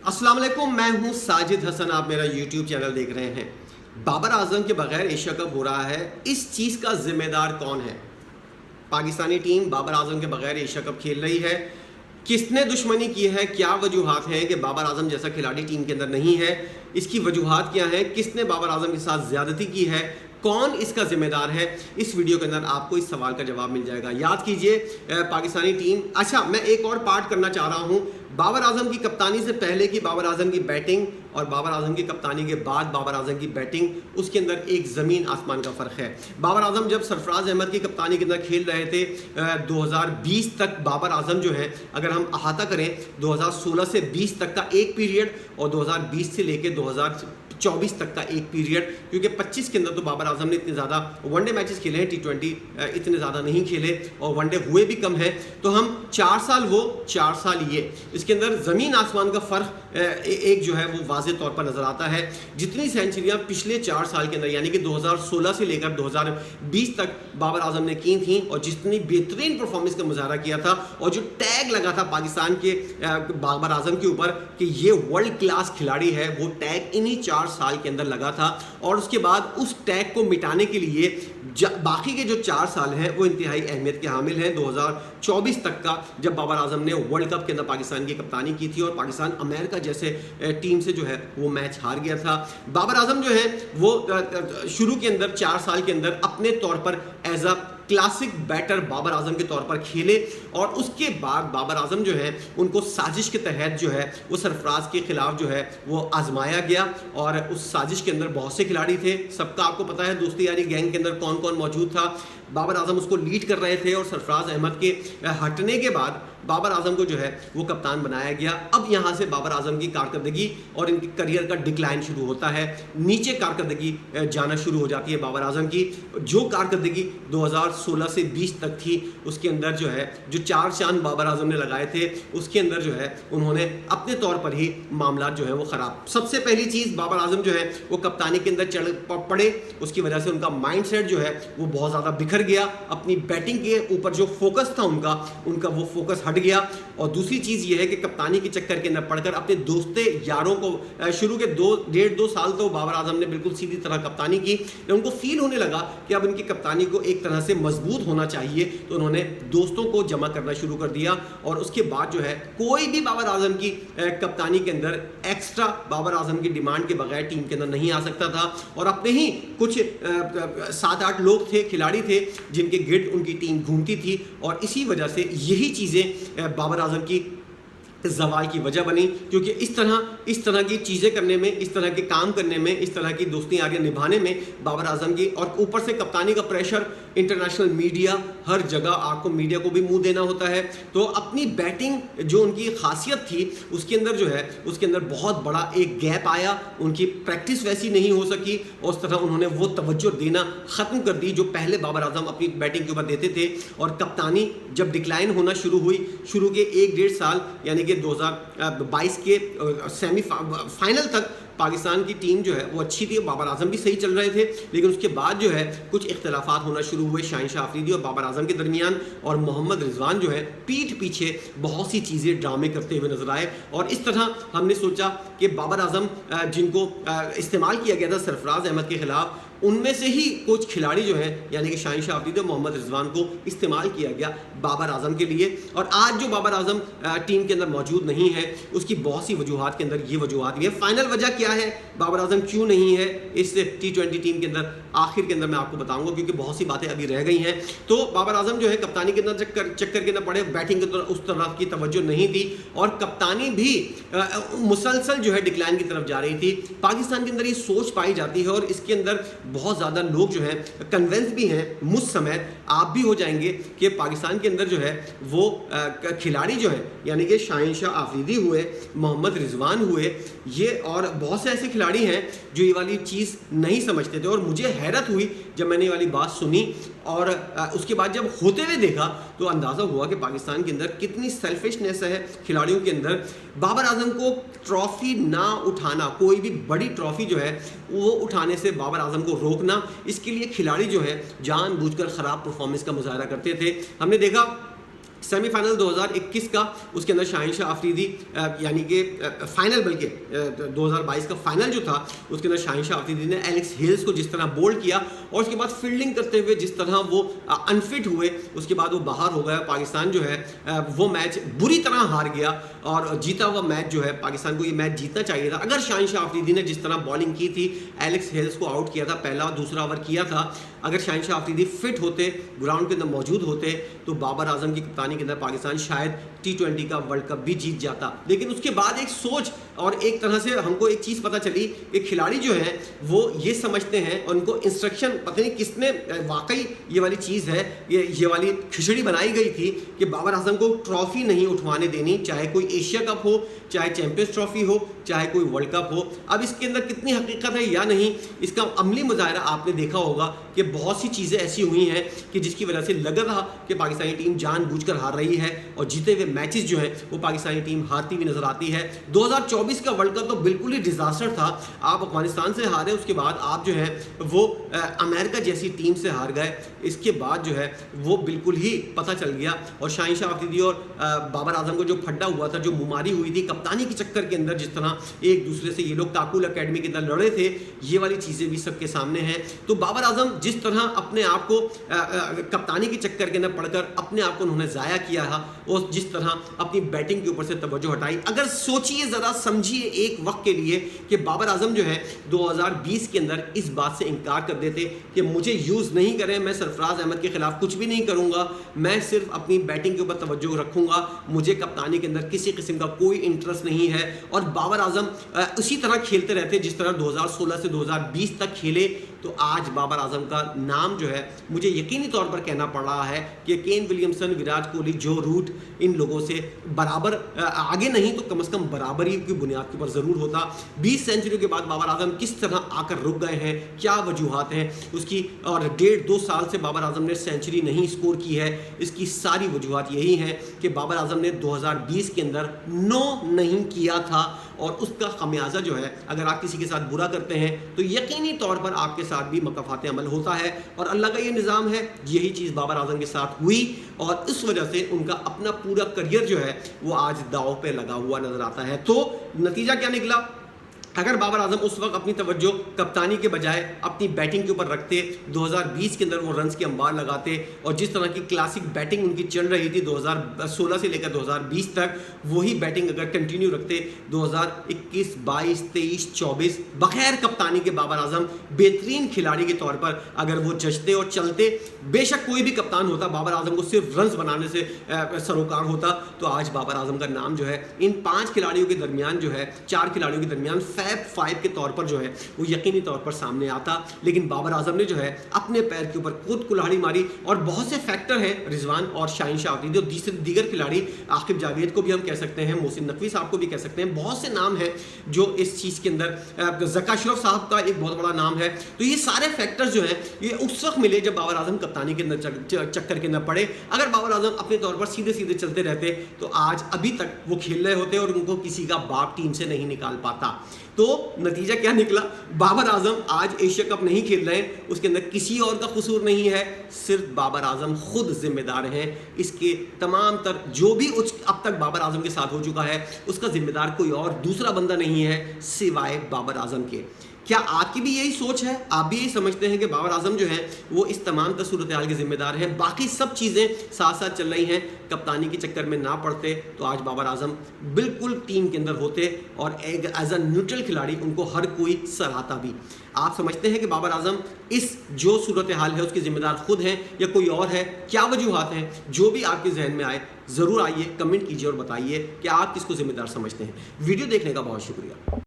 अस्सलाम वालेकुम, मैं हूं साजिद हसन। आप मेरा यूट्यूब चैनल देख रहे हैं। बाबर आजम के बगैर एशिया कप हो रहा है, इस चीज़ का जिम्मेदार कौन है? पाकिस्तानी टीम बाबर आजम के बगैर एशिया कप खेल रही है। किसने दुश्मनी की है? क्या वजूहात हैं कि बाबर आजम जैसा खिलाड़ी टीम के अंदर नहीं है? इसकी वजूहात क्या है? किसने बाबर आजम के साथ ज़्यादती की है? कौन इसका जिम्मेदार है? इस वीडियो के अंदर आपको इस सवाल का जवाब मिल जाएगा। याद कीजिए, पाकिस्तानी टीम, अच्छा मैं एक और पार्ट करना चाह रहा हूँ। बाबर आजम की कप्तानी से पहले की बाबर आजम की बैटिंग और बाबर आजम की कप्तानी के बाद बाबर आजम की बैटिंग, उसके अंदर एक ज़मीन आसमान का फ़र्क है। बाबर आजम जब सरफराज अहमद की कप्तानी के अंदर खेल रहे थे 2020 तक, बाबर आजम जो है, अगर हम अहाता करें 2016 से 20 तक का एक पीरियड और 2020 से लेकर 2024 तक का एक पीरियड, क्योंकि 25 के अंदर तो बाबर आजम ने इतने ज़्यादा वनडे मैचेस खेले हैं, T20 इतने ज़्यादा नहीं खेले और वनडे हुए भी कम हैं। तो हम 4 साल वो 4 साल ये, इसके अंदर ज़मीन आसमान का फ़र्क एक जो है वो वाज़े तौर पर नज़र आता है। जितनी सेंचुरियाँ पिछले 4 साल के अंदर यानी कि 2016 से लेकर 2020 तक बाबर आजम ने की थी और जितनी बेहतरीन परफॉर्मेंस का मुजाहरा किया था और जो टैग लगा था पाकिस्तान के बाबर आजम के ऊपर कि ये वर्ल्ड क्लास खिलाड़ी है, वो टैग इन्हीं 4 साल के अंदर लगा था। और उसके बाद उस टैग को मिटाने के लिए बाकी के जो 4 साल हैं वो इंतहाई अहमियत के हामिल हैं। 2024 तक का, जब बाबर आजम ने वर्ल्ड कप के अंदर पाकिस्तान की कप्तानी की थी और पाकिस्तान अमेरिका जैसे टीम से जो है वो मैच हार गया था। बाबर आजम जो है वो शुरू के अंदर 4 साल के अंदर अपने तौर पर as a classic batter Babar Azam के तौर पर खेले और उसके बाद बाबर आजम जो है उनको साजिश के तहत जो है वो सरफराज के खिलाफ जो है वो आजमाया गया और उस साजिश के अंदर बहुत से खिलाड़ी थे। सबका आपको पता है दोस्ती यारी गैंग के अंदर कौन कौन मौजूद था। बाबर आजम उसको लीड कर रहे थे और सरफराज अहमद के हटने के बाद बाबर आजम को जो है वो कप्तान बनाया गया। अब यहाँ से बाबर आजम की कारकर्दगी और इनके करियर का डिक्लाइन शुरू होता है, नीचे कारकर्दगी जाना शुरू हो जाती है बाबर आजम की। जो कारकर्दगी 2016 से 20 तक थी उसके अंदर जो है जो 4 चांद बाबर आजम ने लगाए थे उसके अंदर जो है उन्होंने अपने तौर पर ही मामला जो है वो ख़राब। सबसे पहली चीज़, बाबर आजम जो है वो कप्तानी के अंदर चढ़ पड़े, उसकी वजह से उनका माइंडसेट जो है वो बहुत ज़्यादा बिखर गया। अपनी बैटिंग के ऊपर जो फोकस था उनका वो फोकस हट गया। और दूसरी चीज़ ये है कि कप्तानी के चक्कर के अंदर पड़कर अपने दोस्ते यारों को शुरू के 2.5 साल तो बाबर आजम ने बिल्कुल सीधी तरह कप्तानी की। उनको फील होने लगा कि अब इनकी कप्तानी को एक तरह से मजबूत होना चाहिए, तो उन्होंने दोस्तों को जमा करना शुरू कर दिया और उसके बाद जो है कोई भी बाबर आजम की कप्तानी के अंदर एक्स्ट्रा बाबर आजम की डिमांड के बगैर टीम के अंदर नहीं आ सकता था। और अपने ही कुछ 7-8 लोग थे, खिलाड़ी थे जिनके गिर्द उनकी टीम घूमती थी और इसी वजह से यही चीज़ें बाबर आजम की ज़वाल की वजह बनी। क्योंकि इस तरह की चीज़ें करने में, इस तरह के काम करने में, इस तरह की दोस्ती यारियां निभाने में बाबर आजम की, और ऊपर से कप्तानी का प्रेशर, इंटरनेशनल मीडिया, हर जगह आपको मीडिया को भी मुंह देना होता है। तो अपनी बैटिंग जो उनकी खासियत थी उसके अंदर जो है उसके अंदर बहुत बड़ा एक गैप आया। उनकी प्रैक्टिस वैसी नहीं हो सकी और उस तरह उन्होंने वो तवज्जो देना ख़त्म कर दी जो पहले बाबर आजम अपनी बैटिंग के ऊपर देते थे। और कप्तानी जब डिक्लाइन होना शुरू हुई, शुरू के 1-1.5 साल यानी कि 2022 के फाइनल तक पाकिस्तान की टीम जो है वो अच्छी थी, बाबर आजम भी सही चल रहे थे, लेकिन उसके बाद जो है कुछ इख्तलाफात होना शुरू हुए शाहिन अफरीदी और बाबर आजम के दरमियान। और मोहम्मद रिजवान जो है पीठ पीछे बहुत सी चीज़ें ड्रामे करते हुए नजर आए और इस तरह हमने सोचा कि बाबर आजम जिनको इस्तेमाल किया गया था सरफराज अहमद के खिलाफ, उनमें से ही कुछ खिलाड़ी जो हैं यानी कि शाहिन अफरीदी और मोहम्मद रिजवान को इस्तेमाल किया गया बाबर आजम के लिए। और आज जो बाबर आजम टीम के अंदर मौजूद नहीं है उसकी बहुत सी वजूहात के अंदर ये वजूहात भी है। फाइनल वजह क्या है, बाबर आजम क्यों नहीं है इस T20 टीम के अंदर, आखिर के अंदर मैं आपको बताऊंगा क्योंकि बहुत सी बातें अभी रह गई हैं। तो बाबर आजम जो है कप्तानी के अंदर चक्कर के अंदर पड़े, बैटिंग की तरफ उस तरह की तवज्जो नहीं थी और कप्तानी भी मुसलसल जो है डिक्लाइन की तरफ जा रही थी। पाकिस्तान के अंदर ये सोच पाई जाती है और इसके अंदर बहुत ज़्यादा लोग जो हैं कन्विंस भी हैं, मुझ समेत आप भी हो जाएंगे कि पाकिस्तान के अंदर जो है वो खिलाड़ी जो है यानी कि शाहिन अफरीदी हुए, मोहम्मद रिजवान हुए, ये और बहुत से ऐसे खिलाड़ी हैं जो ये वाली चीज़ नहीं समझते थे। और मुझे हैरत हुई जब मैंने ये वाली बात सुनी और उसके बाद जब होते हुए देखा तो अंदाज़ा हुआ कि पाकिस्तान के अंदर कितनी सेल्फिशनेस है खिलाड़ियों के अंदर। बाबर आजम को ट्रॉफ़ी ना उठाना, कोई भी बड़ी ट्रॉफ़ी जो है वो उठाने से बाबर आजम को रोकना, इसके लिए खिलाड़ी जो है जानबूझकर ख़राब परफॉर्मेंस का मुजाहरा करते थे। हमने देखा सेमीफाइनल 2021 का, उसके अंदर शाहीन शाह अफरीदी यानी कि फाइनल, बल्कि 2022 का फाइनल जो था उसके अंदर शाहीन शाह अफरीदी ने एलेक्स हेल्स को जिस तरह बोल्ड किया और उसके बाद फील्डिंग करते हुए जिस तरह वो अनफिट हुए, उसके बाद वो बाहर हो गया। पाकिस्तान जो है वो मैच बुरी तरह हार गया और जीता हुआ मैच जो है पाकिस्तान को ये मैच जीतना चाहिए था। अगर शाहीन शाह अफरीदी ने जिस तरह बॉलिंग की थी, एलेक्स हेल्स को आउट किया था, पहला और दूसरा ओवर किया था, अगर शाहीन शाह अफरीदी फिट होते, ग्राउंड के अंदर मौजूद होते, तो बाबर आजम की कप्तानी के अंदर पाकिस्तान शायद T20 का वर्ल्ड कप भी जीत जाता। लेकिन उसके बाद एक सोच और एक तरह से हमको एक चीज़ पता चली कि खिलाड़ी जो हैं वो ये समझते हैं और उनको इंस्ट्रक्शन पता नहीं किसने वाकई ये वाली चीज़ है, ये वाली खिचड़ी बनाई गई थी कि बाबर आजम को ट्रॉफी नहीं उठवाने देनी, चाहे कोई एशिया कप हो, चाहे चैंपियंस ट्रॉफी हो, चाहे कोई वर्ल्ड कप हो। अब इसके अंदर कितनी हकीकत है या नहीं, इसका अमली मुजाहरा आपने देखा होगा कि बहुत सी चीज़ें ऐसी हुई हैं कि जिसकी वजह से लग रहा कि पाकिस्तानी टीम जानबूझकर हार रही है और जीते हुए मैचेस जो हैं वो पाकिस्तानी टीम हारती हुई नजर आती है। 2024 का वर्ल्ड कप तो बिल्कुल ही डिजास्टर था। आप अफगानिस्तान से हारे, उसके बाद आप जो है वो अमेरिका जैसी टीम से हार गए, इसके बाद जो है वो बिल्कुल ही पता चल गया। और शाहीन शाह अफरीदी और बाबर आजम को जो फड्डा हुआ था, जो मुमारी हुई थी कप्तानी के चक्कर के अंदर, जिस तरह एक दूसरे से ये लोग काकुल अकेडमी के अंदर लड़े थे, ये वाली चीज़ें भी सबके सामने हैं। तो बाबर आजम जिस तरह अपने आप को कप्तानी के चक्कर के अंदर पढ़कर अपने आप को उन्होंने ज़ाया किया है और जिस तरह अपनी बैटिंग के ऊपर से तवज्जो हटाई, अगर सोचिए ज़रा, समझिए एक वक्त के लिए कि बाबर आजम जो है 2020 के अंदर इस बात से इनकार कर देते कि मुझे यूज़ नहीं करें, मैं सरफराज अहमद के खिलाफ कुछ भी नहीं करूँगा, मैं सिर्फ अपनी बैटिंग के ऊपर तवज्जो रखूँगा, मुझे कप्तानी के अंदर किसी किस्म का कोई इंटरेस्ट नहीं है। और बाबर आजम उसी तरह खेलते रहते जिस तरह 2016 से 2020 तक खेले, तो आज बाबर आजम का नाम जो है मुझे यकीनी तौर पर कहना पड़ रहा है कि केन विलियमसन, विराट कोहली, जो रूट, इन लोगों से बराबर आगे नहीं तो कम से कम बराबरी की बुनियाद के ऊपर ज़रूर होता। 20 सेंचुरी के बाद बाबर आजम किस तरह आकर रुक गए हैं, क्या वजूहात हैं उसकी, और 1.5-2 साल से बाबर आजम ने सेंचुरी नहीं स्कोर की है, इसकी सारी वजूहात यही हैं कि बाबर आजम ने 2020 के अंदर नो नहीं किया था। और उसका खमियाजा जो है, अगर आप किसी के साथ बुरा करते हैं तो यकीनी तौर पर आपके साथ भी मकफ़ात अमल होता है, और अल्लाह का ये निज़ाम है। यही चीज़ बाबर आजम के साथ हुई और इस वजह से उनका अपना पूरा करियर जो है वो आज दांव पे लगा हुआ नज़र आता है। तो नतीजा क्या निकला? अगर बाबर आजम उस वक्त अपनी तवज्जो कप्तानी के बजाय अपनी बैटिंग के ऊपर रखते, 2020 के अंदर वो रन्स के अंबार लगाते और जिस तरह की क्लासिक बैटिंग उनकी चल रही थी 2016 से लेकर 2020 तक, वही बैटिंग अगर कंटिन्यू रखते 2021, 22, 23, 24, बगैर कप्तानी के बाबर आजम बेहतरीन खिलाड़ी के तौर पर अगर वो जचते और चलते, बेशक कोई भी कप्तान होता, बाबर आजम को सिर्फ रन्स बनाने से सरोकार होता, तो आज बाबर आजम का नाम जो है इन 5 खिलाड़ियों के दरमियान जो है, 4 खिलाड़ियों के दरमियान फैब 5 के तौर पर जो है वो यकीनी तौर पर सामने आता। लेकिन बाबर आजम ने जो है अपने पैर के ऊपर खुद कुल्हाड़ी मारी और बहुत से फैक्टर हैं, रिजवान और शाहीन शाह अफरीदी और दीगर खिलाड़ी, आकिब जावेद को भी हम कह सकते हैं, मोहसिन नकवी साहब को भी कह सकते हैं, बहुत से नाम हैं जो इस चीज़ के अंदर, ज़का अशरफ साहब का एक बहुत बड़ा नाम है। तो ये सारे फैक्टर्स जो हैं ये उस वक्त मिले जब बाबर आजम कप्तानी के अंदर चक्कर के अंदर पड़े। अगर बाबर आजम अपने तौर पर सीधे सीधे चलते रहते तो आज अभी तक वो खेल रहे होते और उनको किसी का बाप टीम से नहीं निकाल पाता। तो नतीजा क्या निकला? बाबर आजम आज एशिया कप नहीं खेल रहे हैं, उसके अंदर किसी और का कसूर नहीं है, सिर्फ बाबर आजम खुद जिम्मेदार हैं। इसके तमाम तर जो भी अब तक बाबर आजम के साथ हो चुका है उसका जिम्मेदार कोई और दूसरा बंदा नहीं है सिवाय बाबर आजम के। क्या आपकी भी यही सोच है? आप भी यही समझते हैं कि बाबर आजम जो है वो इस तमाम सूरत हाल के जिम्मेदार हैं? बाकी सब चीज़ें साथ साथ चल रही हैं, कप्तानी के चक्कर में ना पड़ते तो आज बाबर आजम बिल्कुल टीम के अंदर होते और एज अ न्यूट्रल खिलाड़ी उनको हर कोई सराहता भी। आप समझते हैं कि बाबर आजम इस जो सूरत हाल है उसके जिम्मेदार खुद हैं या कोई और है? क्या वजूहात हैं? जो भी आपके जहन में आए ज़रूर आइए, कमेंट कीजिए और बताइए कि आप किसको जिम्मेदार समझते हैं। वीडियो देखने का बहुत शुक्रिया।